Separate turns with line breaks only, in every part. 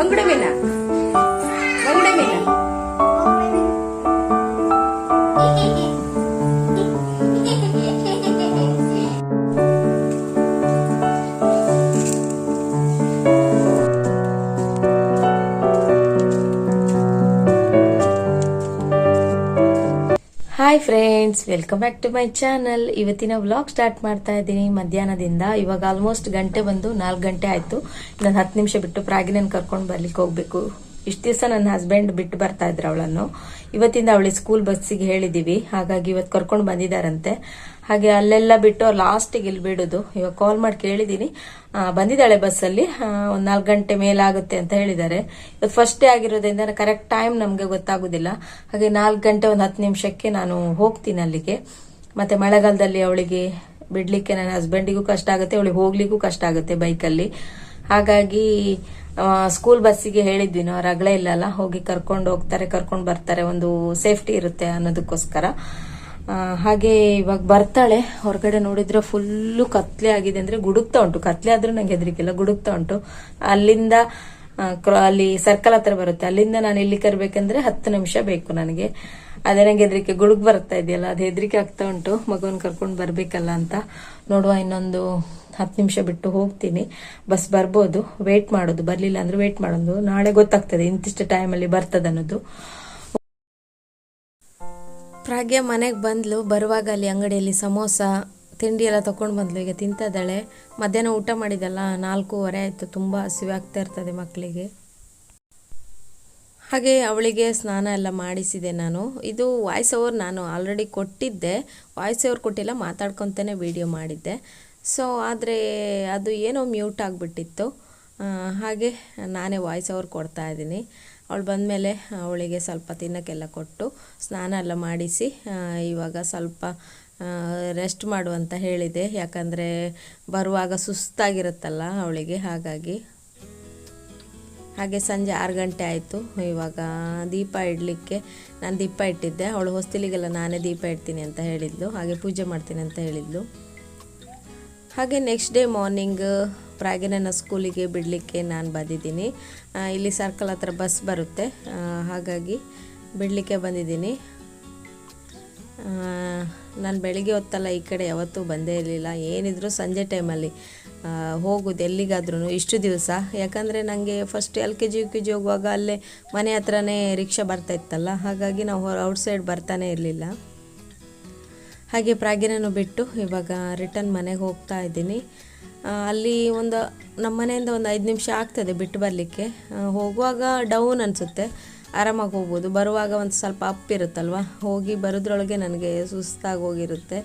ಬಂಗುಡೆ ಮೀನಾ ಬಂಗುಡೆ ಮೀನಾ hi friends, welcome back to my channel. ಇವತ್ತಿನ ವ್ಲಾಗ್ ಸ್ಟಾರ್ಟ್ ಮಾಡ್ತಾ ಇದ್ದೀನಿ ಮಧ್ಯಾಹ್ನದಿಂದ. ಇವಾಗ ಆಲ್ಮೋಸ್ಟ್ ಗಂಟೆ ಬಂದು 4 ಗಂಟೆ ಆಯ್ತು. ನಾನು 10 ನಿಮಿಷ ಬಿಟ್ಟು ಪ್ರಾಗಿನನ್ನು ಕರ್ಕೊಂಡು ಬರ್ಲಿಕ್ಕೆ ಹೋಗ್ಬೇಕು. ಇಷ್ಟು ದಿವಸ ನನ್ನ ಹಸ್ಬೆಂಡ್ ಬಿಟ್ಟು ಬರ್ತಾ ಇದ್ರು ಅವಳನ್ನು. ಇವತ್ತಿಂದ ಅವಳಿಗೆ ಸ್ಕೂಲ್ ಬಸ್ಸಿಗೆ ಹೇಳಿದೀವಿ, ಹಾಗಾಗಿ ಇವತ್ತು ಕರ್ಕೊಂಡು ಬಂದಿದ್ದಾರಂತೆ. ಹಾಗೆ ಅಲ್ಲೆಲ್ಲ ಬಿಟ್ಟು ಲಾಸ್ಟಿಗೆ ಇಲ್ಲಿ ಬಿಡೋದು. ಇವಾಗ ಕಾಲ್ ಮಾಡಿ ಕೇಳಿದೀನಿ, ಬಂದಿದ್ದಾಳೆ ಬಸ್ಸಲ್ಲಿ. ಒಂದು 4 ಗಂಟೆ ಮೇಲಾಗುತ್ತೆ ಅಂತ ಹೇಳಿದ್ದಾರೆ. ಇವತ್ತು ಫಸ್ಟ್ ಡೇ ಆಗಿರೋದ್ರಿಂದ ಕರೆಕ್ಟ್ ಟೈಮ್ ನಮಗೆ ಗೊತ್ತಾಗೋದಿಲ್ಲ. ಹಾಗೆ 4 ಗಂಟೆ ಒಂದು 10 ನಿಮಿಷಕ್ಕೆ ನಾನು ಹೋಗ್ತೀನಿ ಅಲ್ಲಿಗೆ. ಮತ್ತೆ ಮಳೆಗಾಲದಲ್ಲಿ ಅವಳಿಗೆ ಬಿಡ್ಲಿಕ್ಕೆ ನನ್ನ ಹಸ್ಬೆಂಡಿಗೂ ಕಷ್ಟ ಆಗುತ್ತೆ, ಅವಳಿಗೆ ಹೋಗ್ಲಿಕ್ಕೂ ಕಷ್ಟ ಆಗುತ್ತೆ ಬೈಕಲ್ಲಿ. ಹಾಗಾಗಿ ಸ್ಕೂಲ್ ಬಸ್ಸಿಗೆ ಹೇಳಿದ್ವಿ ನಾವು, ರಗಳೆ ಇಲ್ಲಲ್ಲ, ಹೋಗಿ ಕರ್ಕೊಂಡು ಹೋಗ್ತಾರೆ, ಕರ್ಕೊಂಡು ಬರ್ತಾರೆ, ಒಂದು ಸೇಫ್ಟಿ ಇರುತ್ತೆ ಅನ್ನೋದಕ್ಕೋಸ್ಕರ. ಹಾಗೆ ಇವಾಗ ಬರ್ತಾಳೆ. ಹೊರಗಡೆ ನೋಡಿದ್ರೆ ಫುಲ್ಲು ಕತ್ಲೆ ಆಗಿದೆ, ಅಂದ್ರೆ ಗುಡುಕ್ತಾ ಉಂಟು. ಕತ್ಲೆ ಆದ್ರೂ ನಂಗೆ ಹೆದರಿಕಿಲ್ಲ, ಗುಡುಕ್ತಾ ಉಂಟು. ಅಲ್ಲಿಂದ ಅಲ್ಲಿ ಸರ್ಕಲ್ ಹತ್ರ ಬರುತ್ತೆ, ಅಲ್ಲಿಂದ ನಾನು ಇಲ್ಲಿ ಕರ್ಬೇಕಂದ್ರೆ 10 ನಿಮಿಷ ಬೇಕು ನನಗೆ. ಅದೇ ನಂಗೆ ಹೆದರಿಕೆ, ಗುಡುಗ್ ಬರ್ತಾ ಇದೆಯಲ್ಲ, ಅದು ಹೆದರಿಕೆ ಆಗ್ತಾ ಉಂಟು. ಮಗುವನ್ ಕರ್ಕೊಂಡು ಬರ್ಬೇಕಲ್ಲ ಅಂತ. ನೋಡುವ, ಇನ್ನೊಂದು 10 ನಿಮಿಷ ಬಿಟ್ಟು ಹೋಗ್ತೀನಿ. ಬಸ್ ಬರ್ಬೋದು, ವೇಟ್ ಮಾಡೋದು. ಬರ್ಲಿಲ್ಲ ಅಂದ್ರೆ ವೇಟ್ ಮಾಡೋದು. ನಾಳೆ ಗೊತ್ತಾಗ್ತದೆ ಇಂತಿಷ್ಟು ಟೈಮಲ್ಲಿ ಬರ್ತದೆ ಅನ್ನೋದು. ಪ್ರಾಗ್ಯ ಮನೆಗೆ ಬಂದ್ಲು. ಬರುವಾಗ ಅಲ್ಲಿ ಅಂಗಡಿಯಲ್ಲಿ ಸಮೋಸ ತಿಂಡಿ ಎಲ್ಲ ತಗೊಂಡು ಬಂದ್ಲು. ಈಗ ತಿಂತಾ ಇದ್ದಾಳೆ. ಮಧ್ಯಾಹ್ನ ಊಟ ಮಾಡಿದಲ್ಲ, 4:15 ಆಯಿತು. ತುಂಬ ಹಸಿವೆ ಆಗ್ತಾ ಇರ್ತದೆ ಮಕ್ಕಳಿಗೆ. ಹಾಗೆ ಅವಳಿಗೆ ಸ್ನಾನ ಎಲ್ಲ ಮಾಡಿಸಿದೆ ನಾನು. ಇದು ವಾಯ್ಸ್ ಓವರ್ ನಾನು ಆಲ್ರೆಡಿ ಕೊಟ್ಟಿದ್ದೆ, ವಾಯ್ಸ್ ಓವರ್ ಕೊಟ್ಟಿಲ್ಲ, ಮಾತಾಡ್ಕೊತಾನೆ ವಿಡಿಯೋ ಮಾಡಿದ್ದೆ. ಸೊ ಆದರೆ ಅದು ಏನೋ ಮ್ಯೂಟ್ ಆಗಿಬಿಟ್ಟಿತ್ತು. ಹಾಗೆ ನಾನೇ ವಾಯ್ಸ್ ಓವರ್ ಕೊಡ್ತಾ ಇದ್ದೀನಿ. ಅವಳು ಬಂದಮೇಲೆ ಅವಳಿಗೆ ಸ್ವಲ್ಪ ತಿನ್ನೋಕ್ಕೆಲ್ಲ ಕೊಟ್ಟು ಸ್ನಾನ ಎಲ್ಲ ಮಾಡಿಸಿ ಇವಾಗ ಸ್ವಲ್ಪ ರೆಸ್ಟ್ ಮಾಡುವಂತ ಹೇಳಿದೆ. ಯಾಕಂದರೆ ಬರುವಾಗ ಸುಸ್ತಾಗಿರುತ್ತಲ್ಲ ಅವಳಿಗೆ, ಹಾಗಾಗಿ. ಹಾಗೆ ಸಂಜೆ 6 ಗಂಟೆ ಆಯಿತು. ಇವಾಗ ದೀಪ ಇಡಲಿಕ್ಕೆ ನಾನು ದೀಪ ಇಟ್ಟಿದ್ದೆ. ಅವಳು ಹೊಸ್ತಿಲಿಗೆಲ್ಲ ನಾನೇ ದೀಪ ಇಡ್ತೀನಿ ಅಂತ ಹೇಳಿದ್ಲು, ಹಾಗೆ ಪೂಜೆ ಮಾಡ್ತೀನಿ ಅಂತ ಹೇಳಿದ್ಲು. ಹಾಗೆ ನೆಕ್ಸ್ಟ್ ಡೇ ಮಾರ್ನಿಂಗ್ ಪ್ರಾಗಿನನ್ನ ಸ್ಕೂಲಿಗೆ ಬಿಡಲಿಕ್ಕೆ ನಾನು ಬಂದಿದ್ದೀನಿ. ಇಲ್ಲಿ ಸರ್ಕಲ್ ಹತ್ರ ಬಸ್ ಬರುತ್ತೆ, ಹಾಗಾಗಿ ಬಿಡಲಿಕ್ಕೆ ಬಂದಿದ್ದೀನಿ. ನಾನು ಬೆಳಿಗ್ಗೆ ಹೊತ್ತಲ್ಲ ಈ ಕಡೆ ಯಾವತ್ತೂ ಬಂದೇ ಇರಲಿಲ್ಲ. ಏನಿದ್ರು ಸಂಜೆ ಟೈಮಲ್ಲಿ ಹೋಗೋದು ಎಲ್ಲಿಗಾದ್ರೂ ಇಷ್ಟು ದಿವಸ. ಯಾಕಂದರೆ ನನಗೆ ಫಸ್ಟ್ LKG UKG ಹೋಗುವಾಗ ಅಲ್ಲೇ ಮನೆ ಹತ್ರನೇ ರಿಕ್ಷಾ ಬರ್ತಾ ಇತ್ತಲ್ಲ, ಹಾಗಾಗಿ ನಾವು ಔಟ್ಸೈಡ್ ಬರ್ತಾನೆ ಇರಲಿಲ್ಲ. ಹಾಗೆ ಪ್ರಾಗಿನನ್ನು ಬಿಟ್ಟು ಇವಾಗ ರಿಟರ್ನ್ ಮನೆಗೆ ಹೋಗ್ತಾ ಇದ್ದೀನಿ. ಅಲ್ಲಿ ನಮ್ಮ ಮನೆಯಿಂದ ಒಂದು 5 ನಿಮಿಷ ಆಗ್ತದೆ ಬಿಟ್ಟು ಬರಲಿಕ್ಕೆ. ಹೋಗುವಾಗ ಡೌನ್ ಅನಿಸುತ್ತೆ, ಆರಾಮಾಗಿ ಹೋಗ್ಬೋದು. ಬರುವಾಗ ಒಂದು ಸ್ವಲ್ಪ ಅಪ್ ಇರುತ್ತಲ್ವ, ಹೋಗಿ ಬರೋದ್ರೊಳಗೆ ನನಗೆ ಸುಸ್ತಾಗಿ ಹೋಗಿರುತ್ತೆ.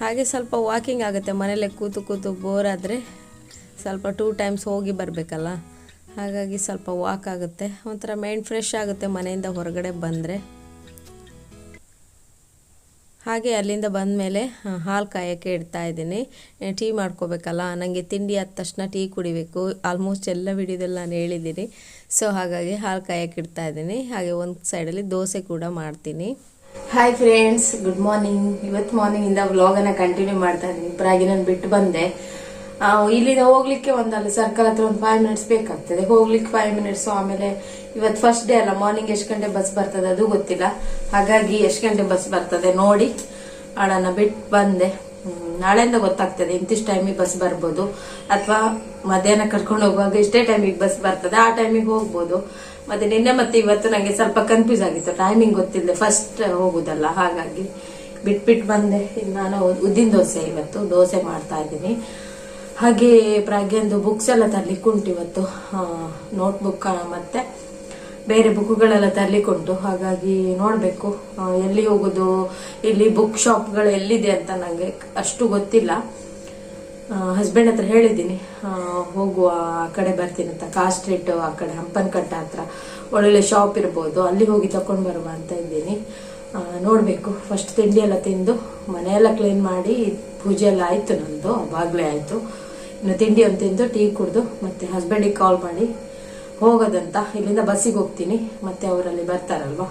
ಹಾಗೆ ಸ್ವಲ್ಪ ವಾಕಿಂಗ್ ಆಗುತ್ತೆ. ಮನೇಲೆ ಕೂತು ಕೂತು ಬೋರ್ ಆದರೆ ಸ್ವಲ್ಪ 2 ಟೈಮ್ಸ್ ಹೋಗಿ ಬರಬೇಕಲ್ಲ, ಹಾಗಾಗಿ ಸ್ವಲ್ಪ ವಾಕ್ ಆಗುತ್ತೆ. ಒಂಥರ ಮೈಂಡ್ ಫ್ರೆಶ್ ಆಗುತ್ತೆ ಮನೆಯಿಂದ ಹೊರಗಡೆ ಬಂದರೆ. ಹಾಗೆ ಅಲ್ಲಿಂದ ಬಂದಮೇಲೆ ಹಾಲು ಕಾಯೋಕ್ಕೆ ಇಡ್ತಾ ಇದ್ದೀನಿ. ಟೀ ಮಾಡ್ಕೋಬೇಕಲ್ಲ, ನನಗೆ ತಿಂಡಿ ಆದ ತಕ್ಷಣ ಟೀ ಕುಡಿಬೇಕು. ಆಲ್ಮೋಸ್ಟ್ ಎಲ್ಲ ವಿಡಿಯೋದಲ್ಲಿ ನಾನು ಹೇಳಿದ್ದೀನಿ. ಸೊ ಹಾಗಾಗಿ ಹಾಲು ಕಾಯೋಕ್ಕೆ ಇಡ್ತಾ ಇದ್ದೀನಿ. ಹಾಗೆ ಒಂದು ಸೈಡಲ್ಲಿ ದೋಸೆ ಕೂಡ ಮಾಡ್ತೀನಿ. Hi friends, good morning. ಇವತ್ತು ಮಾರ್ನಿಂಗಿಂದ ವ್ಲಾಗನ್ನು ಕಂಟಿನ್ಯೂ ಮಾಡ್ತಾ ಇದ್ದೀನಿ. ಪ್ರಾಗಿನನ್ನು ಬಿಟ್ಟು ಬಂದೆ. ಇಲ್ಲಿಂದ ಹೋಗ್ಲಿಕ್ಕೆ ಅಲ್ಲಿ ಸರ್ಕಲ್ ಹತ್ರ ಒಂದು 5 ಮಿನಿಟ್ಸ್ ಬೇಕಾಗ್ತದೆ. ಹೋಗ್ಲಿಕ್ಕೆ 5 ಮಿನಿಟ್ಸ್. ಆಮೇಲೆ ಇವತ್ತು ಫಸ್ಟ್ ಡೇ ಅಲ್ಲ, ಮಾರ್ನಿಂಗ್ ಎಷ್ಟು ಗಂಟೆ ಬಸ್ ಬರ್ತದೆ ಅದು ಗೊತ್ತಿಲ್ಲ. ಹಾಗಾಗಿ ಎಷ್ಟು ಗಂಟೆ ಬಸ್ ಬರ್ತದೆ ನೋಡಿ ಅವಳನ್ನ ಬಿಟ್ಟು ಬಂದೆ. ನಾಳೆಯಿಂದ ಗೊತ್ತಾಗ್ತದೆ ಇಂತಿಷ್ಟು ಟೈಮಿಗೆ ಬಸ್ ಬರ್ಬೋದು, ಅಥವಾ ಮಧ್ಯಾಹ್ನ ಕರ್ಕೊಂಡು ಹೋಗುವಾಗ ಇಷ್ಟೇ ಟೈಮಿಗೆ ಬಸ್ ಬರ್ತದೆ, ಆ ಟೈಮಿಗೆ ಹೋಗ್ಬೋದು. ಮತ್ತೆ ನಿನ್ನೆ ಮತ್ತೆ ಇವತ್ತು ನಂಗೆ ಸ್ವಲ್ಪ ಕನ್ಫ್ಯೂಸ್ ಆಗಿತ್ತು, ಟೈಮಿಂಗ್ ಗೊತ್ತಿಲ್ಲದೆ ಫಸ್ಟ್ ಹೋಗುದಲ್ಲ, ಹಾಗಾಗಿ ಬಿಟ್ಬಿಟ್ಟು ಬಂದೆ. ನಾನು ಉದ್ದಿನ ದೋಸೆ, ಇವತ್ತು ದೋಸೆ ಮಾಡ್ತಾ ಇದ್ದೀನಿ. ಹಾಗೆ ಪ್ರಾಗ್ಯಂದು ಬುಕ್ಸ್ ಎಲ್ಲ ತರ್ಲಿಕ್ಕೆ ಉಂಟು ಇವತ್ತು. ನೋಟ್ಬುಕ್ ಮತ್ತೆ ಬೇರೆ ಬುಕ್ಗಳೆಲ್ಲ ತರ್ಲಿಕ್ಕೆ ಉಂಟು. ಹಾಗಾಗಿ ನೋಡ್ಬೇಕು ಎಲ್ಲಿ ಹೋಗುದು, ಇಲ್ಲಿ ಬುಕ್ ಶಾಪ್ಗಳು ಎಲ್ಲಿದೆ ಅಂತ ನಂಗೆ ಅಷ್ಟು ಗೊತ್ತಿಲ್ಲ. ಹಸ್ಬೆಂಡ್ ಹತ್ರ ಹೇಳಿದ್ದೀನಿ ಹೋಗುವ, ಆ ಕಡೆ ಬರ್ತೀನಿ ಅಂತ. ಕಾರ್ ಸ್ಟ್ರೀಟ್ ಆ ಕಡೆ ಹಂಪನಕಟ್ಟ ಹತ್ರ ಒಳ್ಳೊಳ್ಳೆ ಶಾಪ್ ಇರ್ಬೋದು, ಅಲ್ಲಿ ಹೋಗಿ ತಕೊಂಡ್ ಬರುವ ಅಂತ ಇದ್ದೀನಿ. ನೋಡ್ಬೇಕು. ಫಸ್ಟ್ ತಿಂಡಿ ಎಲ್ಲ ತಿಂದು ಮನೆಯೆಲ್ಲ ಕ್ಲೀನ್ ಮಾಡಿ ಪೂಜೆ ಎಲ್ಲ ಆಯ್ತು, ನಂದು ಅವಾಗ್ಲೇ ಆಯ್ತು. ಇನ್ನು ತಿಂಡಿ ಒಂದು ತಿಂದು ಟೀ ಕುಡ್ದು ಮತ್ತೆ ಹಸ್ಬೆಂಡಿಗೆ ಕಾಲ್ ಮಾಡಿ ಹೋಗೋದಂತ. ಇಲ್ಲಿಂದ ಬಸ್ಸಿಗೆ ಹೋಗ್ತೀನಿ, ಮತ್ತೆ ಅವರಲ್ಲಿ ಬರ್ತಾರಲ್ವಾ,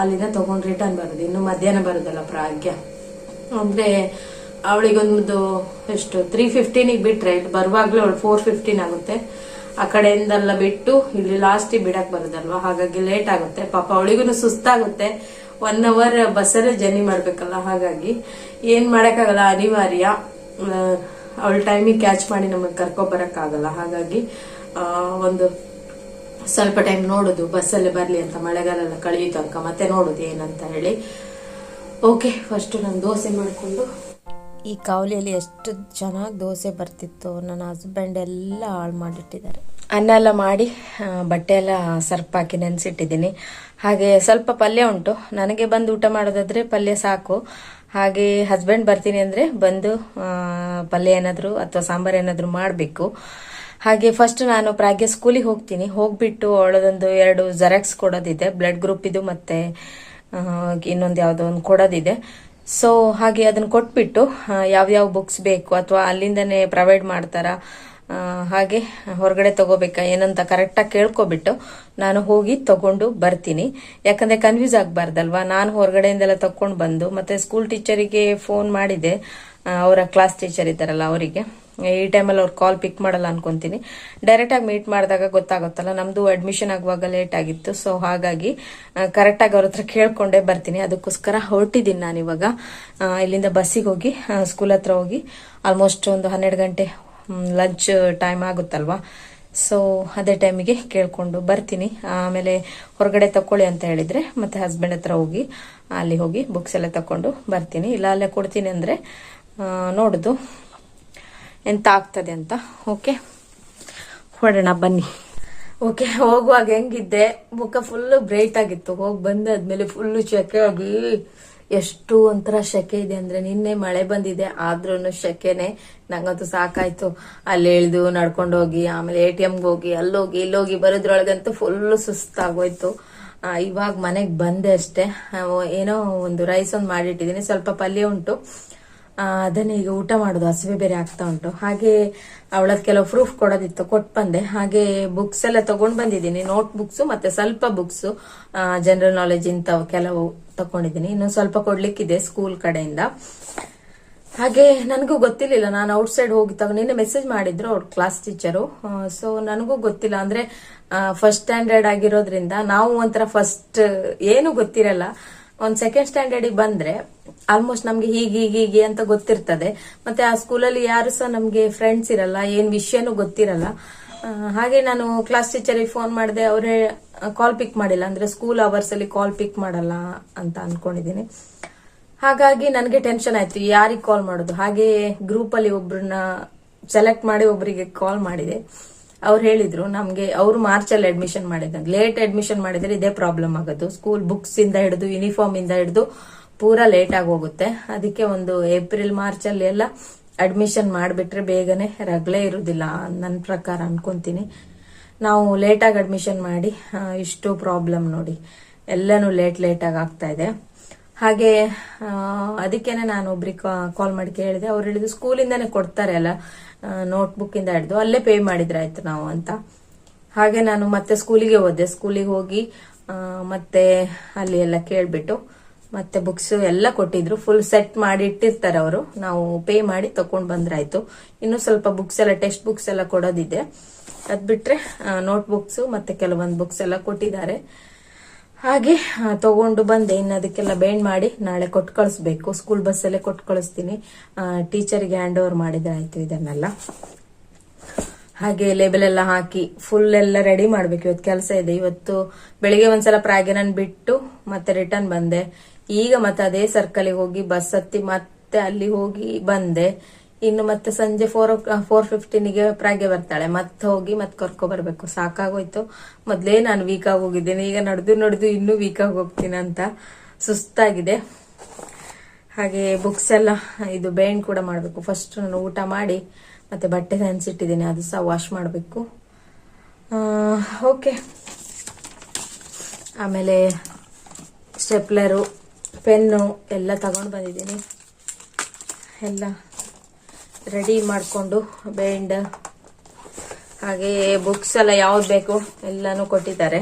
ಅಲ್ಲಿಂದ ತಗೊಂಡು ರಿಟರ್ನ್ ಬರೋದು. ಇನ್ನು ಮಧ್ಯಾಹ್ನ ಬರೋದಲ್ಲ ಪ್ರಾಗ್ಯ. ಅಂದ್ರೆ ಅವಳಿಗೊಂದು ಎಷ್ಟು 3:15 ಬಿಟ್ರೆ ಇಲ್ಲಿ ಬರುವಾಗ್ಲೂ ಅವಳು 4:15 ಆಗುತ್ತೆ. ಆ ಕಡೆಯಿಂದೆಲ್ಲ ಬಿಟ್ಟು ಇಲ್ಲಿ ಲಾಸ್ಟಿಗೆ ಬಿಡಕ್ ಬರೋದಲ್ವಾ, ಹಾಗಾಗಿ ಲೇಟ್ ಆಗುತ್ತೆ. ಪಾಪ ಅವಳಿಗೂ ಸುಸ್ತಾಗುತ್ತೆ, 1 hour ಬಸ್ಸಲ್ಲೇ ಜರ್ನಿ ಮಾಡ್ಬೇಕಲ್ಲ, ಹಾಗಾಗಿ ಏನ್ ಮಾಡಕ್ಕಾಗಲ್ಲ, ಅನಿವಾರ್ಯ. ಅವಳ ಟೈಮಿಗೆ ಕ್ಯಾಚ್ ಮಾಡಿ ನಮಗೆ ಕರ್ಕೊಬರಕ್ಕಾಗಲ್ಲ. ಹಾಗಾಗಿ ಒಂದು ಸ್ವಲ್ಪ ಟೈಮ್ ನೋಡುದು, ಬಸ್ಸಲ್ಲೇ ಬರ್ಲಿ ಅಂತ, ಮಳೆಗಾಲ ಎಲ್ಲ ಕಳೆಯೋ ತನಕ ಮತ್ತೆ ನೋಡುದು ಏನಂತ ಹೇಳಿ. ಓಕೆ, ಫಸ್ಟ್ ನಾನು ದೋಸೆ ಮಾಡಿಕೊಂಡು. ಈ ಕಾವಲಿಯಲ್ಲಿ ಎಷ್ಟು ಚೆನ್ನಾಗಿ ದೋಸೆ ಬರ್ತಿತ್ತು, ನನ್ನ ಹಸ್ಬೆಂಡ್ ಎಲ್ಲ ಹಾಳು ಮಾಡಿಟ್ಟಿದ್ದಾರೆ. ಅನ್ನ ಎಲ್ಲ ಮಾಡಿ ಬಟ್ಟೆ ಎಲ್ಲ ಸರ್ಪ್ ಹಾಕಿ ನೆನೆಸಿಟ್ಟಿದ್ದೀನಿ. ಹಾಗೆ ಸ್ವಲ್ಪ ಪಲ್ಯ ಉಂಟು, ನನಗೆ ಬಂದು ಊಟ ಮಾಡೋದಾದ್ರೆ ಪಲ್ಯ ಸಾಕು. ಹಾಗೆ ಹಸ್ಬೆಂಡ್ ಬರ್ತೀನಿ ಅಂದರೆ ಬಂದು ಪಲ್ಯ ಏನಾದರೂ ಅಥವಾ ಸಾಂಬಾರು ಏನಾದರೂ ಮಾಡಬೇಕು. ಹಾಗೆ ಫಸ್ಟ್ ನಾನು ಪ್ರಾಗ್ಯ ಸ್ಕೂಲಿಗೆ ಹೋಗ್ತೀನಿ. ಹೋಗ್ಬಿಟ್ಟು ಅವಳದೊಂದು 2 ಜೆರಾಕ್ಸ್ ಕೊಡೋದಿದೆ, ಬ್ಲಡ್ ಗ್ರೂಪ್ ಇದು ಮತ್ತೆ ಇನ್ನೊಂದು ಯಾವುದೋ ಒಂದು ಕೊಡೋದಿದೆ. ಸೊ ಹಾಗೆ ಅದನ್ನು ಕೊಟ್ಬಿಟ್ಟು ಯಾವ್ಯಾವ ಬುಕ್ಸ್ ಬೇಕು ಅಥವಾ ಅಲ್ಲಿಂದನೇ ಪ್ರೊವೈಡ್ ಮಾಡ್ತಾರ, ಹಾಗೆ ಹೊರಗಡೆ ತಗೋಬೇಕಾ ಏನಂತ ಕರೆಕ್ಟಾಗಿ ಕೇಳ್ಕೊಬಿಟ್ಟು ನಾನು ಹೋಗಿ ತಗೊಂಡು ಬರ್ತೀನಿ. ಯಾಕಂದ್ರೆ ಕನ್ಫ್ಯೂಸ್ ಆಗಬಾರ್ದಲ್ವಾ, ನಾನು ಹೊರಗಡೆಯಿಂದೆಲ್ಲ ತಕೊಂಡು ಬಂದು ಮತ್ತೆ ಸ್ಕೂಲ್ ಟೀಚರಿಗೆ ಫೋನ್ ಮಾಡಿದೆ, ಅವರ ಕ್ಲಾಸ್ ಟೀಚರ್ ಇದ್ದಾರಲ್ಲ ಅವರಿಗೆ. ಈ ಟೈಮಲ್ಲಿ ಅವ್ರು ಕಾಲ್ ಪಿಕ್ ಮಾಡಲ್ಲ ಅನ್ಕೊಂತೀನಿ. ಡೈರೆಕ್ಟ್ ಆಗಿ ಮೀಟ್ ಮಾಡಿದಾಗ ಗೊತ್ತಾಗುತ್ತಲ್ಲ, ನಮ್ದು ಅಡ್ಮಿಷನ್ ಆಗುವಾಗ ಲೇಟ್ ಆಗಿತ್ತು. ಸೊ ಹಾಗಾಗಿ ಕರೆಕ್ಟಾಗಿ ಅವ್ರ ಹತ್ರ ಕೇಳ್ಕೊಂಡೇ ಬರ್ತೀನಿ. ಅದಕ್ಕೋಸ್ಕರ ಹೊರಟಿದ್ದೀನಿ ನಾನು ಇವಾಗ. ಇಲ್ಲಿಂದ ಬಸ್ಸಿಗೆ ಹೋಗಿ ಸ್ಕೂಲ್ ಹತ್ರ ಹೋಗಿ ಆಲ್ಮೋಸ್ಟ್ ಒಂದು 12 ಗಂಟೆ ಲಂಚ್ ಟೈಮ್ ಆಗುತ್ತಲ್ವಾ. ಸೊ ಅದೇ ಟೈಮಿಗೆ ಕೇಳ್ಕೊಂಡು ಬರ್ತೀನಿ. ಆಮೇಲೆ ಹೊರಗಡೆ ತಕೊಳ್ಳಿ ಅಂತ ಹೇಳಿದ್ರೆ ಮತ್ತೆ ಹಸ್ಬೆಂಡ್ ಹತ್ರ ಹೋಗಿ ಅಲ್ಲಿ ಹೋಗಿ ಬುಕ್ಸ್ ಎಲ್ಲ ತಕೊಂಡು ಬರ್ತೀನಿ. ಇಲ್ಲ ಅಲ್ಲೇ ಕೊಡ್ತೀನಿ ಅಂದ್ರೆ ನೋಡುದು ಎಂತ ಆಗ್ತದೆ ಅಂತ. ಓಕೆ, ಹೊಡೋಣ ಬನ್ನಿ. ಓಕೆ, ಹೋಗುವಾಗ ಹೆಂಗಿದ್ದೆ, ಮುಖ ಫುಲ್ಲು ಬ್ರೈಟ್ ಆಗಿತ್ತು. ಹೋಗಿ ಬಂದಾದ್ಮೇಲೆ ಫುಲ್ಲು ಶೆಕೆ ಆಗಿ ಎಷ್ಟು ಒಂಥರ ಶೆಕೆ ಇದೆ ಅಂದ್ರೆ, ನಿನ್ನೆ ಮಳೆ ಬಂದಿದೆ ಆದ್ರೂ ಶೆಕೆನೆ. ನಂಗಂತೂ ಸಾಕಾಯ್ತು. ಅಲ್ಲಿ ಇಳಿದು ನಡ್ಕೊಂಡು ಹೋಗಿ ಆಮೇಲೆ ATMಗೆ ಹೋಗಿ ಅಲ್ಲೋಗಿ ಇಲ್ಲೋಗಿ ಬರೋದ್ರೊಳಗಂತೂ ಫುಲ್ಲು ಸುಸ್ತಾಗೋಯ್ತು. ಇವಾಗ ಮನೆಗೆ ಬಂದೆ ಅಷ್ಟೇ. ಏನೋ ಒಂದು ರೈಸ್ ಒಂದು ಮಾಡಿಟ್ಟಿದ್ದೀನಿ, ಸ್ವಲ್ಪ ಪಲ್ಯ ಉಂಟು, ಅದನ್ನ ಈಗ ಊಟ ಮಾಡೋದು. ಹಸಿವೆ ಬೇರೆ ಆಗ್ತಾ ಉಂಟು. ಹಾಗೆ ಅವಳದ್ ಕೆಲವು ಪ್ರೂಫ್ ಕೊಡೋದಿತ್ತು, ಕೊಟ್ಟು ಬಂದೆ. ಹಾಗೆ ಬುಕ್ಸ್ ಎಲ್ಲ ತಗೊಂಡ್ ಬಂದಿದ್ದೀನಿ, ನೋಟ್ ಬುಕ್ಸ್ ಮತ್ತೆ ಸ್ವಲ್ಪ ಬುಕ್ಸ್ ಜನರಲ್ ನಾಲೆಜ್ ಇಂಥವು ಕೆಲವು ತಕೊಂಡಿದ್ದೀನಿ. ಇನ್ನು ಸ್ವಲ್ಪ ಕೊಡ್ಲಿಕ್ಕಿದೆ ಸ್ಕೂಲ್ ಕಡೆಯಿಂದ. ಹಾಗೆ ನನಗೂ ಗೊತ್ತಿರ್ಲಿಲ್ಲ, ನಾನು ಔಟ್ ಸೈಡ್ ಹೋಗಿ ನಿನ್ನೆ ಮೆಸೇಜ್ ಮಾಡಿದ್ರು ಅವ್ರ ಕ್ಲಾಸ್ ಟೀಚರು. ಸೊ ನನಗೂ ಗೊತ್ತಿಲ್ಲ, ಅಂದ್ರೆ ಫಸ್ಟ್ ಸ್ಟ್ಯಾಂಡರ್ಡ್ ಆಗಿರೋದ್ರಿಂದ ನಾವು ಒಂಥರ ಫಸ್ಟ್ ಏನು ಗೊತ್ತಿರಲ್ಲ. ಒಂದ್ ಸೆಕೆಂಡ್ ಸ್ಟ್ಯಾಂಡರ್ಡಿಗೆ ಬಂದ್ರೆ ಆಲ್ಮೋಸ್ಟ್ ನಮ್ಗೆ ಹೀಗೆ ಅಂತ ಗೊತ್ತಿರ್ತದೆ. ಮತ್ತೆ ಆ ಸ್ಕೂಲಲ್ಲಿ ಯಾರು ಸಹ ನಮ್ಗೆ ಫ್ರೆಂಡ್ಸ್ ಇರಲ್ಲ, ಏನ್ ವಿಷಯನೂ ಗೊತ್ತಿರಲ್ಲ. ಹಾಗೆ ನಾನು ಕ್ಲಾಸ್ ಟೀಚರಿಗೆ ಫೋನ್ ಮಾಡಿದೆ, ಅವರೇ ಕಾಲ್ ಪಿಕ್ ಮಾಡಿಲ್ಲ. ಅಂದ್ರೆ ಸ್ಕೂಲ್ ಅವರ್ಸ್ ಅಲ್ಲಿ ಕಾಲ್ ಪಿಕ್ ಮಾಡಲ್ಲ ಅಂತ ಅನ್ಕೊಂಡಿದೀನಿ. ಹಾಗಾಗಿ ನನಗೆ ಟೆನ್ಷನ್ ಆಯ್ತು, ಯಾರಿಗೆ ಕಾಲ್ ಮಾಡೋದು. ಹಾಗೆ ಗ್ರೂಪ್ ಅಲ್ಲಿ ಒಬ್ರನ್ನ ಸೆಲೆಕ್ಟ್ ಮಾಡಿ ಒಬ್ಬರಿಗೆ ಕಾಲ್ ಮಾಡಿದೆ. ಅವ್ರು ಹೇಳಿದ್ರು ನಮ್ಗೆ, ಅವರು ಮಾರ್ಚ್ ಅಲ್ಲಿ ಅಡ್ಮಿಷನ್ ಮಾಡಿದ್ರು. ಲೇಟ್ ಅಡ್ಮಿಷನ್ ಮಾಡಿದ್ರೆ ಇದೇ ಪ್ರಾಬ್ಲಮ್ ಆಗೋದು, ಸ್ಕೂಲ್ ಬುಕ್ಸ್ ಇಂದ ಹಿಡಿದು ಯೂನಿಫಾರ್ಮ್ ಇಂದ ಹಿಡಿದು ಪೂರಾ ಲೇಟ್ ಆಗಿ ಹೋಗುತ್ತೆ. ಅದಕ್ಕೆ ಒಂದು ಏಪ್ರಿಲ್ ಮಾರ್ಚ್ ಅಲ್ಲಿ ಎಲ್ಲ ಅಡ್ಮಿಷನ್ ಮಾಡಿಬಿಟ್ರೆ ಬೇಗನೆ ರಗಳೆ ಇರುದಿಲ್ಲ ನನ್ನ ಪ್ರಕಾರ ಅನ್ಕೊಂತೀನಿ. ನಾವು ಲೇಟ್ ಆಗಿ ಅಡ್ಮಿಷನ್ ಮಾಡಿ ಇಷ್ಟು ಪ್ರಾಬ್ಲಮ್ ನೋಡಿ, ಎಲ್ಲಾನು ಲೇಟ್ ಆಗಿ ಆಗ್ತಾ ಇದೆ. ಹಾಗೆ ಅದಕ್ಕೇನೆ ನಾನು ಒಬ್ರಿಗೆ ಕಾಲ್ ಮಾಡಿ ಕೇಳಿದೆ. ಅವ್ರು ಹೇಳಿದ್ರು ಸ್ಕೂಲಿಂದಾನೆ ಕೊಡ್ತಾರೆ ಅಲ್ಲ, ನೋಟ್ ಬುಕ್ ಇಂದ ಹಿಡಿದು ಅಲ್ಲೇ ಪೇ ಮಾಡಿದ್ರೆ ಆಯ್ತು ನಾವು ಅಂತ. ಹಾಗೆ ನಾನು ಮತ್ತೆ ಸ್ಕೂಲಿಗೆ ಹೋದೆ. ಸ್ಕೂಲಿಗೆ ಹೋಗಿ ಮತ್ತೆ ಅಲ್ಲಿ ಎಲ್ಲ ಕೇಳ್ಬಿಟ್ಟು ಮತ್ತೆ ಬುಕ್ಸ್ ಎಲ್ಲ ಕೊಟ್ಟಿದ್ರು, ಫುಲ್ ಸೆಟ್ ಮಾಡಿ ಇಟ್ಟಿರ್ತಾರೆ ಅವರು. ನಾವು ಪೇ ಮಾಡಿ ತಕೊಂಡ್ ಬಂದ್ರಾಯ್ತು. ಇನ್ನು ಸ್ವಲ್ಪ ಬುಕ್ಸ್ ಎಲ್ಲ, ಟೆಕ್ಸ್ಟ್ ಬುಕ್ಸ್ ಎಲ್ಲ ಕೊಡೋದಿದೆ. ಅದ್ ಬಿಟ್ರೆ ನೋಟ್ ಬುಕ್ಸ್ ಮತ್ತೆ ಕೆಲವೊಂದು ಬುಕ್ಸ್ ಎಲ್ಲ ಕೊಟ್ಟಿದ್ದಾರೆ. ಹಾಗೆ ತಗೊಂಡು ಬಂದೆ. ಇನ್ನು ಅದಕ್ಕೆಲ್ಲ ಬೈಂಡ್ ಮಾಡಿ ನಾಳೆ ಕೊಟ್ಟು ಕಳಿಸ್ಬೇಕು. ಸ್ಕೂಲ್ ಬಸ್ಸಲ್ಲೇ ಕೊಟ್ಟು ಕಳಿಸ್ತೀನಿ. ಟೀಚರ್ಗೆ ಹ್ಯಾಂಡ್ ಓವರ್ ಮಾಡಿದ್ರೆ ಆಯ್ತು ಇದನ್ನೆಲ್ಲ. ಹಾಗೆ ಲೇಬಲ್ ಎಲ್ಲ ಹಾಕಿ ಫುಲ್ ಎಲ್ಲ ರೆಡಿ ಮಾಡ್ಬೇಕು. ಇವತ್ತು ಕೆಲಸ ಇದೆ. ಇವತ್ತು ಬೆಳಿಗ್ಗೆ ಒಂದ್ಸಲ ಪ್ರಾಗ್ಯನನ್ ಬಿಟ್ಟು ಮತ್ತೆ ರಿಟರ್ನ್ ಬಂದೆ. ಈಗ ಮತ್ತೆ ಅದೇ ಸರ್ಕಲ್ಗೆ ಹೋಗಿ ಬಸ್ ಹತ್ತಿ ಮತ್ತೆ ಅಲ್ಲಿ ಹೋಗಿ ಬಂದೆ. ಇನ್ನು ಮತ್ತೆ ಸಂಜೆ 4:15ಗೆ ಪ್ರಾಗ್ಯ ಬರ್ತಾಳೆ. ಮತ್ತೆ ಹೋಗಿ ಮತ್ತೆ ಕರ್ಕೊ ಬರ್ಬೇಕು. ಸಾಕಾಗೋಯ್ತು. ಮೊದ್ಲೇ ನಾನು ವೀಕ್ ಆಗಿ ಹೋಗಿದ್ದೇನೆ, ಈಗ ನಡೆದು ಇನ್ನೂ ವೀಕ್ ಆಗಿ ಹೋಗ್ತೀನಿ ಅಂತ ಸುಸ್ತಾಗಿದೆ. ಹಾಗೆ ಬುಕ್ಸ್ ಎಲ್ಲ ಇದು ಬೈಂಡ್ ಕೂಡ ಮಾಡಬೇಕು. ಫಸ್ಟ್ ನಾನು ಊಟ ಮಾಡಿ ಮತ್ತೆ ಬಟ್ಟೆ ನೆನೆಸಿಟ್ಟಿದ್ದೀನಿ, ಅದು ಸಹ ವಾಶ್ ಮಾಡಬೇಕು. ಓಕೆ, ಆಮೇಲೆ ಸ್ಟೆಪ್ಲರು, ಪೆನ್ನು ಎಲ್ಲ ತಗೊಂಡು ಬಂದಿದ್ದೀನಿ. ಎಲ್ಲ ರೆಡಿ ಮಾಡಿಕೊಂಡು ಬೈಂಡ್, ಹಾಗೆ ಬುಕ್ಸ್ ಎಲ್ಲ ಯಾವ್ದು ಬೇಕು ಎಲ್ಲಾನು ಕೊಟ್ಟಿದ್ದಾರೆ.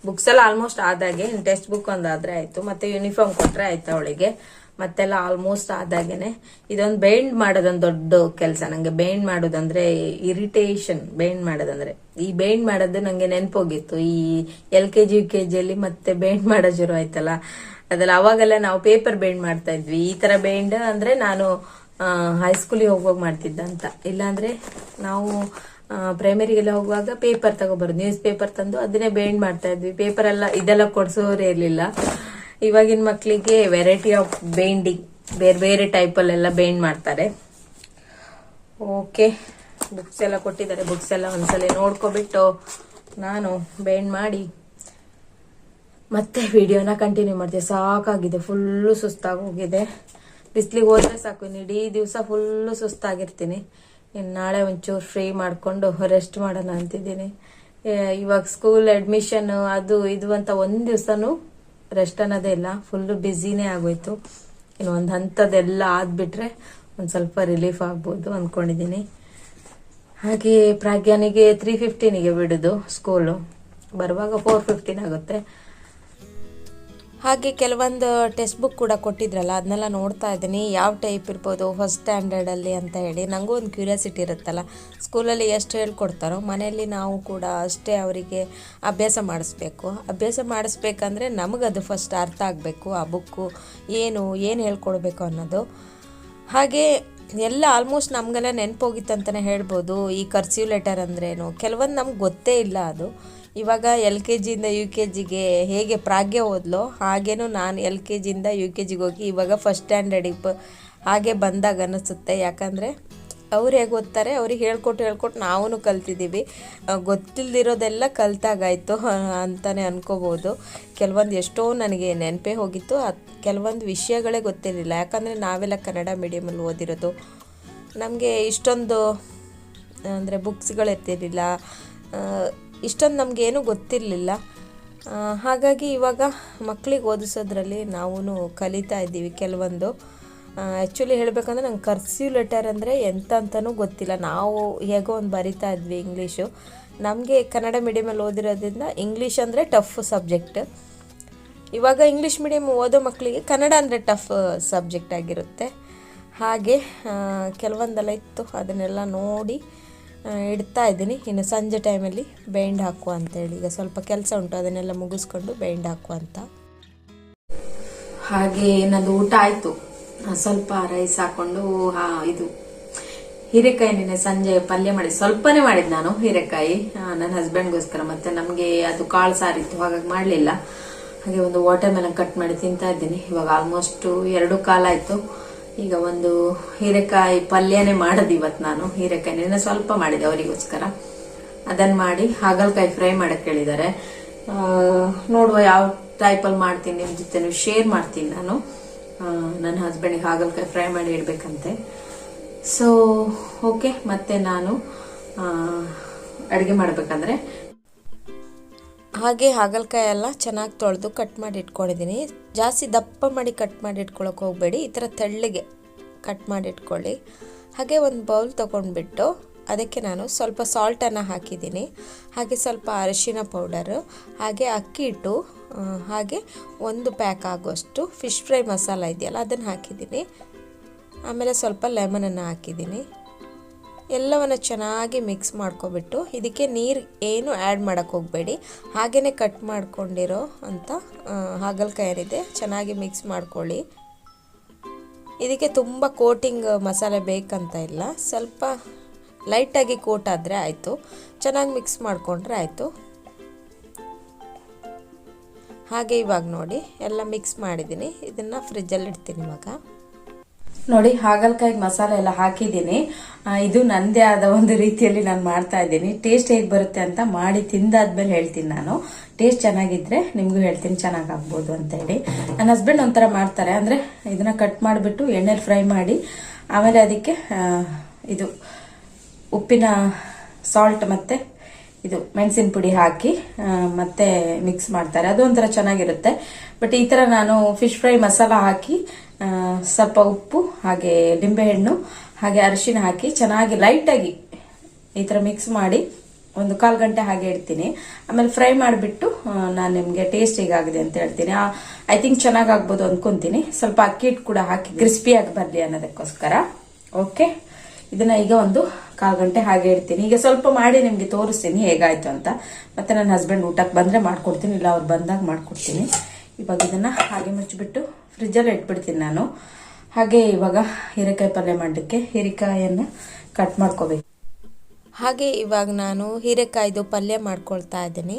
ಬುಕ್ಸ್ ಎಲ್ಲ ಆಲ್ಮೋಸ್ಟ್ ಆದಾಗೆ, ಟೆಕ್ಸ್ಟ್ ಬುಕ್ ಒಂದಾದ್ರೆ ಆಯ್ತು, ಮತ್ತೆ ಯೂನಿಫಾರ್ಮ್ ಕೊಟ್ರೆ ಆಯ್ತು ಅವಳಿಗೆ. ಮತ್ತೆಲ್ಲ ಆಲ್ಮೋಸ್ಟ್ ಆದಾಗೇನೆ. ಇದೊಂದು ಬೈಂಡ್ ಮಾಡೋದೊಂದು ದೊಡ್ಡ ಕೆಲಸ ನಂಗೆ. ಬೈಂಡ್ ಮಾಡೋದಂದ್ರೆ ಇರಿಟೇಷನ್. ಬೈಂಡ್ ಮಾಡೋದಂದ್ರೆ ಈ ಬೈಂಡ್ ಮಾಡೋದು ನಂಗೆ ನೆನಪೋಗಿತ್ತು ಈ LKG UKG ಅಲ್ಲಿ ಮತ್ತೆ ಬೈಂಡ್ ಮಾಡೋ ಶುರು ಆಯ್ತಲ್ಲ ಅದೆಲ್ಲ. ಅವಾಗೆಲ್ಲ ನಾವು ಪೇಪರ್ ಬೈಂಡ್ ಮಾಡ್ತಾ ಇದ್ವಿ. ಈ ತರ ಬೈಂಡ್ ಅಂದ್ರೆ ನಾನು ಹೈಸ್ಕೂಲಿಗೆ ಹೋಗುವಾಗ ಮಾಡ್ತಿದ್ದ ಅಂತ. ಇಲ್ಲಾಂದ್ರೆ ನಾವು ಪ್ರೈಮರಿಗೆಲ್ಲ ಹೋಗುವಾಗ ಪೇಪರ್ ತಗೊಬರೋದು, ನ್ಯೂಸ್ ಪೇಪರ್ ತಂದು ಅದನ್ನೇ ಬೈಂಡ್ ಮಾಡ್ತಾ ಇದ್ವಿ. ಪೇಪರ್ ಎಲ್ಲ ಇದೆಲ್ಲ ಕೊಡ್ಸೋರೇ ಇರ್ಲಿಲ್ಲ. ಇವಾಗಿನ ಮಕ್ಕಳಿಗೆ ವೆರೈಟಿ ಆಫ್ ಬೈಂಡಿಂಗ್ ಬೇರೆ ಬೇರೆ ಟೈಪಲ್ಲೆಲ್ಲ ಬೈಂಡ್ ಮಾಡ್ತಾರೆ. ಓಕೆ, ಬುಕ್ಸ್ ಎಲ್ಲ ಕೊಟ್ಟಿದ್ದಾರೆ. ಬುಕ್ಸ್ ಎಲ್ಲ ಒಂದ್ಸಲ ನೋಡ್ಕೊಬಿಟ್ಟು ನಾನು ಬೈಂಡ್ ಮಾಡಿ ಮತ್ತೆ ವಿಡಿಯೋನ ಕಂಟಿನ್ಯೂ ಮಾಡ್ತೀವಿ. ಸಾಕಾಗಿದೆ, ಫುಲ್ಲು ಸುಸ್ತಾಗಿ ಹೋಗಿದೆ. ಬಿಸಿಲಿಗೆ ಹೋದ್ರೆ ಸಾಕು, ಇಡೀ ದಿವಸ ಫುಲ್ಲು ಸುಸ್ತಾಗಿರ್ತೀನಿ. ಇನ್ನು ನಾಳೆ ಒಂಚೂರು ಫ್ರೀ ಮಾಡಿಕೊಂಡು ರೆಸ್ಟ್ ಮಾಡೋಣ ಅಂತಿದ್ದೀನಿ. ಇವಾಗ ಸ್ಕೂಲ್ ಅಡ್ಮಿಷನ್ ಅದು ಇದು ಅಂತ ಒಂದು ದಿವಸನೂ ರೆಸ್ಟ್ ಅನ್ನೋದೇ ಇಲ್ಲ. ಫುಲ್ಲು ಬ್ಯುಸಿನೇ ಆಗೋಯ್ತು. ಇನ್ನು ಒಂದು ಹಂತದೆಲ್ಲ ಆದ್ಬಿಟ್ರೆ ಒಂದು ಸ್ವಲ್ಪ ರಿಲೀಫ್ ಆಗ್ಬೋದು ಅಂದ್ಕೊಂಡಿದ್ದೀನಿ. ಹಾಗೆ ಪ್ರಾಗ್ಯಾನಿಗೆ 3:15ಗೆ ಬಿಡೋದು ಸ್ಕೂಲು. ಬರುವಾಗ 4:15 ಆಗುತ್ತೆ. ಹಾಗೆ ಕೆಲವೊಂದು ಟೆಕ್ಸ್ಟ್ ಬುಕ್ ಕೂಡ ಕೊಟ್ಟಿದ್ರಲ್ಲ, ಅದನ್ನೆಲ್ಲ ನೋಡ್ತಾ ಇದ್ದೀನಿ. ಯಾವ ಟೈಪ್ ಇರ್ಬೋದು ಫಸ್ಟ್ ಸ್ಟ್ಯಾಂಡರ್ಡಲ್ಲಿ ಅಂತ ಹೇಳಿ ನನಗೂ ಒಂದು ಕ್ಯೂರಿಯಾಸಿಟಿ ಇರುತ್ತಲ್ಲ. ಸ್ಕೂಲಲ್ಲಿ ಎಷ್ಟು ಹೇಳ್ಕೊಡ್ತಾರೋ ಮನೆಯಲ್ಲಿ ನಾವು ಕೂಡ ಅಷ್ಟೇ ಅವರಿಗೆ ಅಭ್ಯಾಸ ಮಾಡಿಸ್ಬೇಕು. ಅಭ್ಯಾಸ ಮಾಡಿಸ್ಬೇಕಂದ್ರೆ ನಮಗದು ಫಸ್ಟ್ ಅರ್ಥ ಆಗಬೇಕು, ಆ ಬುಕ್ಕು ಏನು ಹೇಳ್ಕೊಡ್ಬೇಕು ಅನ್ನೋದು. ಹಾಗೆ ಎಲ್ಲ ಆಲ್ಮೋಸ್ಟ್ ನಮಗೆಲ್ಲ ನೆನಪೋಗಿತ್ತು ಅಂತಲೇ ಹೇಳ್ಬೋದು. ಈ ಕರ್ಸಿವ್ ಲೆಟರ್ ಅಂದ್ರೇನು ಕೆಲವೊಂದು ನಮ್ಗೆ ಗೊತ್ತೇ ಇಲ್ಲ. ಅದು ಇವಾಗ LKGಯಿಂದ UKGಗೆ ಹೇಗೆ ಪ್ರಾಗ್ಯ ಓದ್ಲೋ ಹಾಗೇನು ನಾನು LKGಯಿಂದ UKGಗೆ ಹೋಗಿ ಇವಾಗ ಫಸ್ಟ್ ಸ್ಟ್ಯಾಂಡರ್ಡಿಗೆ ಹಾಗೆ ಬಂದಾಗ ಅನ್ನಿಸುತ್ತೆ. ಯಾಕಂದರೆ ಅವ್ರು ಹೇಗೆ ಓದ್ತಾರೆ ಅವ್ರಿಗೆ ಹೇಳ್ಕೊಟ್ಟು ನಾವೂ ಕಲ್ತಿದ್ದೀವಿ. ಗೊತ್ತಿಲ್ಲದಿರೋದೆಲ್ಲ ಕಲ್ತಾಗಾಯಿತು ಅಂತಲೇ ಅನ್ಕೋಬೋದು. ಕೆಲವೊಂದು ಎಷ್ಟೋ ನನಗೆ ನೆನಪೇ ಹೋಗಿತ್ತು. ಕೆಲವೊಂದು ವಿಷಯಗಳೇ ಗೊತ್ತಿರಲಿಲ್ಲ. ಯಾಕಂದರೆ ನಾವೆಲ್ಲ ಕನ್ನಡ ಮೀಡಿಯಮಲ್ಲಿ ಓದಿರೋದು. ನಮಗೆ ಇಷ್ಟೊಂದು ಅಂದರೆ ಬುಕ್ಸ್ಗಳಿರ್ತಿರಲಿಲ್ಲ, ಇಷ್ಟೊಂದು ನಮಗೇನು ಗೊತ್ತಿರಲಿಲ್ಲ. ಹಾಗಾಗಿ ಇವಾಗ ಮಕ್ಕಳಿಗೆ ಓದಿಸೋದ್ರಲ್ಲಿ ನಾವು ಕಲಿತಾ ಇದ್ದೀವಿ ಕೆಲವೊಂದು. ಆ್ಯಕ್ಚುಲಿ ಹೇಳಬೇಕಂದ್ರೆ ನಂಗೆ ಕರ್ಸಿವ್ ಲೆಟರ್ ಅಂದರೆ ಎಂತ ಅಂತಲೂ ಗೊತ್ತಿಲ್ಲ. ನಾವು ಹೇಗೋ ಒಂದು ಬರಿತಾ ಇದ್ವಿ ಇಂಗ್ಲೀಷು. ನಮಗೆ ಕನ್ನಡ ಮೀಡಿಯಮಲ್ಲಿ ಓದಿರೋದ್ರಿಂದ ಇಂಗ್ಲೀಷ್ ಅಂದರೆ ಟಫ್ ಸಬ್ಜೆಕ್ಟ್. ಇವಾಗ ಇಂಗ್ಲೀಷ್ ಮೀಡಿಯಮ್ ಓದೋ ಮಕ್ಕಳಿಗೆ ಕನ್ನಡ ಅಂದರೆ ಟಫ್ ಸಬ್ಜೆಕ್ಟ್ ಆಗಿರುತ್ತೆ. ಹಾಗೆ ಕೆಲವೊಂದೆಲ್ಲ ಇತ್ತು, ಅದನ್ನೆಲ್ಲ ನೋಡಿ ಇಡ್ತಾ ಇದ್ದೀನಿ. ಇನ್ನು ಸಂಜೆ ಟೈಮಲ್ಲಿ ಬೈಂಡ್ ಹಾಕುವ ಅಂತೇಳಿ ಈಗ ಸ್ವಲ್ಪ ಕೆಲಸ ಉಂಟು, ಅದನ್ನೆಲ್ಲ ಮುಗಿಸ್ಕೊಂಡು ಬೈಂಡ್ ಹಾಕುವ ಅಂತ. ಹಾಗೆ ನನ್ನದು ಊಟ ಆಯಿತು. ಸ್ವಲ್ಪ ರೈಸ್ ಹಾಕೊಂಡು ಇದು ಹೀರೆಕಾಯಿ ನಿನ್ನೆ ಸಂಜೆ ಪಲ್ಯ ಮಾಡಿ ಸ್ವಲ್ಪನೇ ಮಾಡಿದ್ದು ನಾನು. ಹೀರೆಕಾಯಿ ನನ್ನ ಹಸ್ಬೆಂಡ್ಗೋಸ್ಕರ, ಮತ್ತೆ ನಮಗೆ ಅದು ಕಾಳು ಸಾರಿತ್ತು ಹಾಗಾಗಿ ಮಾಡಲಿಲ್ಲ. ಹಾಗೆ ಒಂದು ವಾಟರ್ ಮೆಲನ್ ಕಟ್ ಮಾಡಿ ತಿಂತಾ ಇದ್ದೀನಿ. ಇವಾಗ ಆಲ್ಮೋಸ್ಟ್ 2 ಕಾಲ ಆಯಿತು. ಈಗ ಒಂದು ಹೀರೆಕಾಯಿ ಪಲ್ಯನೇ ಮಾಡೋದು ಇವತ್ತು ನಾನು. ಹೀರೆಕಾಯಿ ನಿನ್ನೆ ಸ್ವಲ್ಪ ಮಾಡಿದೆ ಅವರಿಗೋಸ್ಕರ, ಅದನ್ನು ಮಾಡಿ ಹಾಗಲಕಾಯಿ ಫ್ರೈ ಮಾಡಕ್ಕೆ ಹೇಳಿದ್ದಾರೆ. ನೋಡುವ ಯಾವ ಟೈಪಲ್ಲಿ ಮಾಡ್ತೀನಿ, ನಿಮ್ಮ ಜೊತೆ ಶೇರ್ ಮಾಡ್ತೀನಿ ನಾನು. ನನ್ನ ಹಸ್ಬೆಂಡಿಗೆ ಹಾಗಲಕಾಯಿ ಫ್ರೈ ಮಾಡಿ ಇಡಬೇಕಂತೆ. ಸೊ ಓಕೆ, ಮತ್ತೆ ನಾನು ಅಡುಗೆ ಮಾಡಬೇಕಂದ್ರೆ ಹಾಗೆ ಹಾಗಲಕಾಯಿ ಎಲ್ಲ ಚೆನ್ನಾಗಿ ತೊಳೆದು ಕಟ್ ಮಾಡಿ ಇಟ್ಕೊಂಡಿದ್ದೀನಿ. ಜಾಸ್ತಿ ದಪ್ಪ ಮಾಡಿ ಕಟ್ ಮಾಡಿ ಇಟ್ಕೊಳಕ್ಕೆ ಹೋಗಬೇಡಿ, ಈ ಥರ ತೆಳ್ಳಗೆ ಕಟ್ ಮಾಡಿ ಇಟ್ಕೊಳ್ಳಿ. ಹಾಗೆ ಒಂದು ಬೌಲ್ ತೊಗೊಂಡ್ಬಿಟ್ಟು ಅದಕ್ಕೆ ನಾನು ಸ್ವಲ್ಪ ಸಾಲ್ಟನ್ನು ಹಾಕಿದ್ದೀನಿ. ಹಾಗೆ ಸ್ವಲ್ಪ ಅರಿಶಿನ ಪೌಡರು, ಹಾಗೆ ಅಕ್ಕಿ ಹಿಟ್ಟು, ಹಾಗೆ 1 ಪ್ಯಾಕ್ ಆಗೋಷ್ಟು ಫಿಶ್ ಫ್ರೈ ಮಸಾಲ ಇದೆಯಲ್ಲ ಅದನ್ನು ಹಾಕಿದ್ದೀನಿ. ಆಮೇಲೆ ಸ್ವಲ್ಪ ಲೆಮನನ್ನು ಹಾಕಿದ್ದೀನಿ. ಎಲ್ಲವನ್ನು ಚೆನ್ನಾಗಿ ಮಿಕ್ಸ್ ಮಾಡ್ಕೊಬಿಟ್ಟು ಇದಕ್ಕೆ ನೀರು ಏನು ಆ್ಯಡ್ ಮಾಡೋಕ್ಕೆ ಹೋಗಬೇಡಿ. ಹಾಗೆಯೇ ಕಟ್ ಮಾಡ್ಕೊಂಡಿರೋ ಅಂತ ಹಾಗಲಕಾಯಿ ಏನಿದೆ ಚೆನ್ನಾಗಿ ಮಿಕ್ಸ್ ಮಾಡ್ಕೊಳ್ಳಿ. ಇದಕ್ಕೆ ತುಂಬ ಕೋಟಿಂಗ್ ಮಸಾಲೆ ಬೇಕಂತ ಇಲ್ಲ, ಸ್ವಲ್ಪ ಲೈಟಾಗಿ ಕೋಟ್ ಆದರೆ ಆಯಿತು. ಚೆನ್ನಾಗಿ ಮಿಕ್ಸ್ ಮಾಡಿಕೊಂಡ್ರೆ ಆಯಿತು. ಹಾಗೆ ಇವಾಗ ನೋಡಿ ಎಲ್ಲ ಮಿಕ್ಸ್ ಮಾಡಿದ್ದೀನಿ. ಇದನ್ನು ಫ್ರಿಜ್ಜಲ್ಲಿ ಇಡ್ತೀನಿ ಇವಾಗ. ನೋಡಿ ಹಾಗಲಕಾಯಿಗೆ ಮಸಾಲೆ ಎಲ್ಲ ಹಾಕಿದ್ದೀನಿ. ಇದು ನನ್ನದೇ ಆದ ಒಂದು ರೀತಿಯಲ್ಲಿ ನಾನು ಮಾಡ್ತಾ ಇದ್ದೀನಿ. ಟೇಸ್ಟ್ ಹೇಗೆ ಬರುತ್ತೆ ಅಂತ ಮಾಡಿ ತಿಂದಾದ್ಮೇಲೆ ಹೇಳ್ತೀನಿ ನಾನು. ಟೇಸ್ಟ್ ಚೆನ್ನಾಗಿದ್ರೆ ನಿಮಗೂ ಹೇಳ್ತೀನಿ ಚೆನ್ನಾಗಾಗ್ಬೋದು ಅಂತ ಹೇಳಿ. ನನ್ನ ಹಸ್ಬೆಂಡ್ ಒಂಥರ ಮಾಡ್ತಾರೆ, ಅಂದರೆ ಇದನ್ನ ಕಟ್ ಮಾಡಿಬಿಟ್ಟು ಎಣ್ಣೆಲಿ ಫ್ರೈ ಮಾಡಿ ಆಮೇಲೆ ಅದಕ್ಕೆ ಇದು ಉಪ್ಪಿನ ಸಾಲ್ಟ್ ಮತ್ತು ಇದು ಮೆಣಸಿನ ಪುಡಿ ಹಾಕಿ ಮತ್ತೆ ಮಿಕ್ಸ್ ಮಾಡ್ತಾರೆ. ಅದು ಒಂಥರ ಚೆನ್ನಾಗಿರುತ್ತೆ. ಬಟ್ ಈ ಥರ ನಾನು ಫಿಶ್ ಫ್ರೈ ಮಸಾಲ ಹಾಕಿ ಸ್ವಲ್ಪ ಉಪ್ಪು ಹಾಗೆ ಲಿಂಬೆಹಣ್ಣು ಹಾಗೆ ಅರಿಶಿನ ಹಾಕಿ ಚೆನ್ನಾಗಿ ಲೈಟಾಗಿ ಈ ಥರ ಮಿಕ್ಸ್ ಮಾಡಿ
ಒಂದು 1/4 ಗಂಟೆ ಹಾಗೆ ಇಡ್ತೀನಿ. ಆಮೇಲೆ ಫ್ರೈ ಮಾಡಿಬಿಟ್ಟು ನಾನು ನಿಮಗೆ ಟೇಸ್ಟ್ ಹೇಗಾಗಿದೆ ಅಂತ ಹೇಳ್ತೀನಿ. ಐ ಥಿಂಕ್ ಚೆನ್ನಾಗಿ ಆಗ್ಬೋದು ಅನ್ಕೊಂತೀನಿ. ಸ್ವಲ್ಪ ಅಕ್ಕಿ ಹಿಟ್ಟು ಕೂಡ ಹಾಕಿ ಕ್ರಿಸ್ಪಿಯಾಗಿ ಬರಲಿ ಅನ್ನೋದಕ್ಕೋಸ್ಕರ. ಓಕೆ, ಇದನ್ನ ಈಗ ಒಂದು 1/4 ಗಂಟೆ ಹಾಗೆ ಇಡ್ತೀನಿ. ಈಗ ಸ್ವಲ್ಪ ಮಾಡಿ ನಿಮ್ಗೆ ತೋರಿಸ್ತೀನಿ ಹೇಗಾಯ್ತು ಅಂತ. ಮತ್ತೆ ನನ್ನ ಹಸ್ಬೆಂಡ್ ಊಟಕ್ಕೆ ಬಂದ್ರೆ ಮಾಡ್ಕೊಡ್ತೀನಿ, ಇಲ್ಲ ಅವ್ರು ಬಂದಾಗ ಮಾಡ್ಕೊಡ್ತೀನಿ. ಇವಾಗ ಇದನ್ನ ಹಾಗೆ ಮುಚ್ಚಿಬಿಟ್ಟು ಫ್ರಿಜ್ಜಲ್ಲಿ ಇಟ್ಬಿಡ್ತೀನಿ ನಾನು. ಹಾಗೆ ಇವಾಗ ಹೀರೆಕಾಯಿ ಪಲ್ಯ ಮಾಡಲಿಕ್ಕೆ ಹೀರೆಕಾಯಿಯನ್ನು ಕಟ್ ಮಾಡ್ಕೋಬೇಕು.
ಹಾಗೆ ಇವಾಗ ನಾನು ಹೀರೆಕಾಯ್ದು ಪಲ್ಯ ಮಾಡ್ಕೊಳ್ತಾ ಇದ್ದೀನಿ.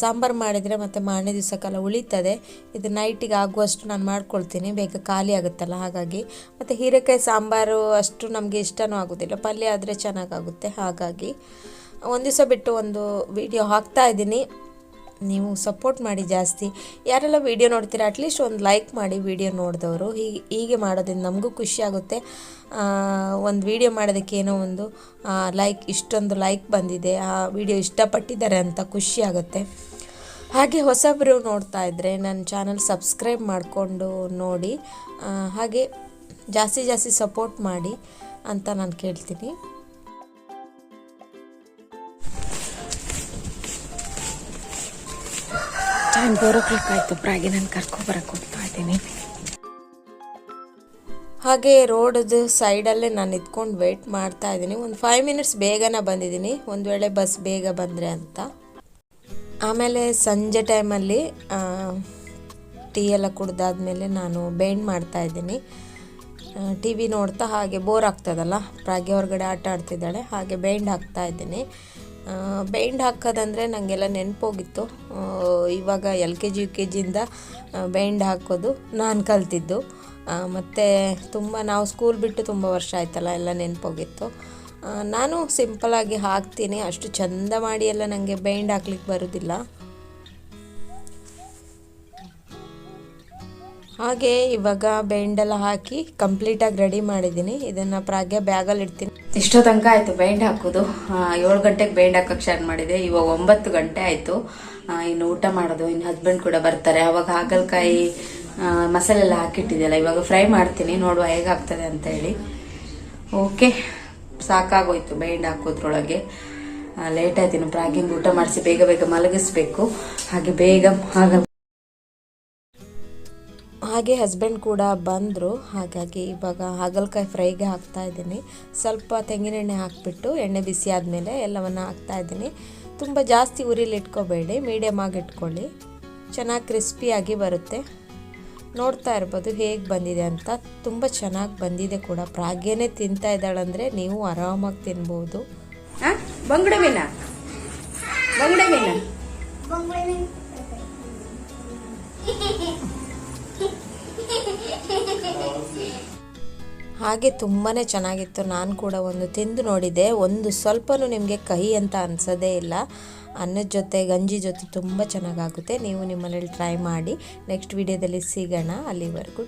ಸಾಂಬಾರು ಮಾಡಿದರೆ ಮತ್ತು ಮಾರನೇ ದಿವಸಕ್ಕೆಲ್ಲ ಉಳಿತದೆ. ಇದು ನೈಟಿಗೆ ಆಗುವಷ್ಟು ನಾನು ಮಾಡ್ಕೊಳ್ತೀನಿ, ಬೇಗ ಖಾಲಿ ಆಗುತ್ತಲ್ಲ ಹಾಗಾಗಿ. ಮತ್ತು ಹೀರೆಕಾಯಿ ಸಾಂಬಾರು ಅಷ್ಟು ನಮಗೆ ಇಷ್ಟನೂ ಆಗೋದಿಲ್ಲ, ಪಲ್ಯ ಆದರೆ ಚೆನ್ನಾಗಾಗುತ್ತೆ. ಹಾಗಾಗಿ ಒಂದು ದಿವಸ ಬಿಟ್ಟು ಒಂದು ವಿಡಿಯೋ ಹಾಕ್ತಾ ಇದ್ದೀನಿ. ನೀವು ಸಪೋರ್ಟ್ ಮಾಡಿ ಜಾಸ್ತಿ. ಯಾರೆಲ್ಲ ವೀಡಿಯೋ ನೋಡ್ತೀರಾ ಅಟ್ಲೀಸ್ಟ್ ಒಂದು ಲೈಕ್ ಮಾಡಿ ವಿಡಿಯೋ ನೋಡಿದವರು. ಹೀಗೆ ಮಾಡೋದ್ರಿಂದ ನಮಗೂ ಖುಷಿ ಆಗುತ್ತೆ. ಒಂದು ವಿಡಿಯೋ ಮಾಡೋದಕ್ಕೆ ಏನೋ ಒಂದು ಇಷ್ಟೊಂದು ಲೈಕ್ ಬಂದಿದೆ, ಆ ವಿಡಿಯೋ ಇಷ್ಟಪಟ್ಟಿದ್ದಾರೆ ಅಂತ ಖುಷಿ ಆಗುತ್ತೆ. ಹಾಗೆ ಹೊಸಬರು ನೋಡ್ತಾ ಇದ್ದರೆ ನನ್ನ ಚಾನಲ್ ಸಬ್ಸ್ಕ್ರೈಬ್ ಮಾಡಿಕೊಂಡು ನೋಡಿ. ಹಾಗೆ ಜಾಸ್ತಿ ಸಪೋರ್ಟ್ ಮಾಡಿ ಅಂತ ನಾನು ಕೇಳ್ತೀನಿ. ಟೈಮ್ 4 ಆಯಿತು. ಪ್ರಾಗಿ ನಾನು ಕರ್ಕೊಬರಕ್ಕೆ ಹೋಗ್ತಾ ಇದ್ದೀನಿ. ಹಾಗೆ ರೋಡದು ಸೈಡಲ್ಲೇ ನಾನು ನಿಂತ್ಕೊಂಡು ವೆಯ್ಟ್ ಮಾಡ್ತಾ ಇದ್ದೀನಿ. ಒಂದು 5 ಮಿನಿಟ್ಸ್ ಬೇಗನೆ ಬಂದಿದ್ದೀನಿ, ಒಂದು ವೇಳೆ ಬಸ್ ಬೇಗ ಬಂದರೆ ಅಂತ. ಆಮೇಲೆ ಸಂಜೆ ಟೈಮಲ್ಲಿ ಟೀ ಎಲ್ಲ ಕುಡ್ದಾದ್ಮೇಲೆ ನಾನು ಬೇಂಡ್ ಮಾಡ್ತಾ ಇದ್ದೀನಿ. ಟಿ ವಿ ನೋಡ್ತಾ ಹಾಗೆ ಬೋರ್ ಆಗ್ತದಲ್ಲ, ಪ್ರಾಗಿ ಹೊರಗಡೆ ಆಟ ಆಡ್ತಿದ್ದಾಳೆ, ಹಾಗೆ ಬೇಂಡ್ ಹಾಕ್ತಾ ಇದ್ದೀನಿ. ಬೇಂಡ್ ಹಾಕೋದಂದರೆ ನನಗೆಲ್ಲ ನೆನಪೋಗಿತ್ತು. ಇವಾಗ LKG UKGಯಿಂದ ಬೇಂಡ್ ಹಾಕೋದು ನಾನು ಕಲ್ತಿದ್ದು. ಮತ್ತು ನಾವು ಸ್ಕೂಲ್ ಬಿಟ್ಟು ತುಂಬ ವರ್ಷ ಆಯ್ತಲ್ಲ, ಎಲ್ಲ ನೆನಪೋಗಿತ್ತು. ನಾನು ಸಿಂಪಲಾಗಿ ಹಾಕ್ತೀನಿ, ಅಷ್ಟು ಚೆಂದ ಮಾಡಿ ಎಲ್ಲ ನನಗೆ ಬೇಂಡ್ ಹಾಕ್ಲಿಕ್ಕೆ ಬರೋದಿಲ್ಲ. ಹಾಗೆ ಇವಾಗ ಬೇಂಡೆಲ್ಲ ಹಾಕಿ ಕಂಪ್ಲೀಟಾಗಿ ರೆಡಿ ಮಾಡಿದ್ದೀನಿ. ಇದನ್ನು ಪ್ರಾಗ್ಯ ಬ್ಯಾಗಲ್ಲಿ ಇಡ್ತೀನಿ.
ಇಷ್ಟೋ ತನಕ ಆಯಿತು ಬೇಂಡ್ ಹಾಕೋದು. 7 ಗಂಟೆಗೆ ಬೇಂಡ್ ಹಾಕೋಕ್ಕೆ ಸ್ಟಾರ್ಟ್ ಮಾಡಿದೆ. ಇವಾಗ 9 ಗಂಟೆ ಆಯಿತು. ಇನ್ನು ಊಟ ಮಾಡೋದು, ಇನ್ನು ಹಸ್ಬೆಂಡ್ ಕೂಡ ಬರ್ತಾರೆ. ಅವಾಗ ಹಾಗಲಕಾಯಿ ಮಸಾಲೆ ಎಲ್ಲ ಹಾಕಿಟ್ಟಿದೆಯಲ್ಲ, ಇವಾಗ ಫ್ರೈ ಮಾಡ್ತೀನಿ, ನೋಡುವ ಹೇಗಾಗ್ತದೆ ಅಂತ ಹೇಳಿ. ಓಕೆ, ಸಾಕಾಗೋಯ್ತು ಬೇಂಡ್ ಹಾಕೋದ್ರೊಳಗೆ. ಲೇಟ್ ಆಯ್ತು. ಇನ್ನು ಪ್ರಾಗಿಂಗ್ ಊಟ ಮಾಡಿಸಿ ಬೇಗ ಮಲಗಿಸ್ಬೇಕು.
ಹಾಗೆ ಹಸ್ಬೆಂಡ್ ಕೂಡ ಬಂದರು. ಹಾಗಾಗಿ ಇವಾಗ ಹಾಗಲಕಾಯಿ ಫ್ರೈಗೆ ಹಾಕ್ತಾ ಇದ್ದೀನಿ. ಸ್ವಲ್ಪ ತೆಂಗಿನೆಣ್ಣೆ ಹಾಕಿಬಿಟ್ಟು ಎಣ್ಣೆ ಬಿಸಿ ಆದಮೇಲೆ ಎಲ್ಲವನ್ನು ಹಾಕ್ತಾ ಇದ್ದೀನಿ. ತುಂಬ ಜಾಸ್ತಿ ಉರಿಲಿ ಇಟ್ಕೋಬೇಡಿ, ಮೀಡಿಯಮ್ ಆಗಿ ಇಟ್ಕೊಳ್ಳಿ, ಚೆನ್ನಾಗಿ ಕ್ರಿಸ್ಪಿಯಾಗಿ ಬರುತ್ತೆ. ನೋಡ್ತಾ ಇರ್ಬೋದು ಹೇಗೆ ಬಂದಿದೆ ಅಂತ. ತುಂಬ ಚೆನ್ನಾಗಿ ಬಂದಿದೆ ಕೂಡ. ಪ್ರಾಗ್ಯನೇ ತಿಂತಾ ಇದ್ದಾಳಂದರೆ ನೀವು ಆರಾಮಾಗಿ ತಿನ್ಬೋದು.
ಬಂಗುಡೆ ಮೀನಾ
ಹಾಗೆ ತುಂಬಾ ಚೆನ್ನಾಗಿತ್ತು. ನಾನು ಕೂಡ ಒಂದು ತಿಂದು ನೋಡಿದೆ. ಒಂದು ಸ್ವಲ್ಪನೂ ನಿಮಗೆ ಕಹಿ ಅಂತ ಅನಿಸೋದೇ ಇಲ್ಲ. ಅನ್ನದ ಜೊತೆ ಗಂಜಿ ಜೊತೆ ತುಂಬ ಚೆನ್ನಾಗಾಗುತ್ತೆ. ನೀವು ನಿಮ್ಮನೇಲಿ ಟ್ರೈ ಮಾಡಿ. ನೆಕ್ಸ್ಟ್ ವಿಡಿಯೋದಲ್ಲಿ ಸಿಗೋಣ. ಅಲ್ಲಿವರೆಗೂ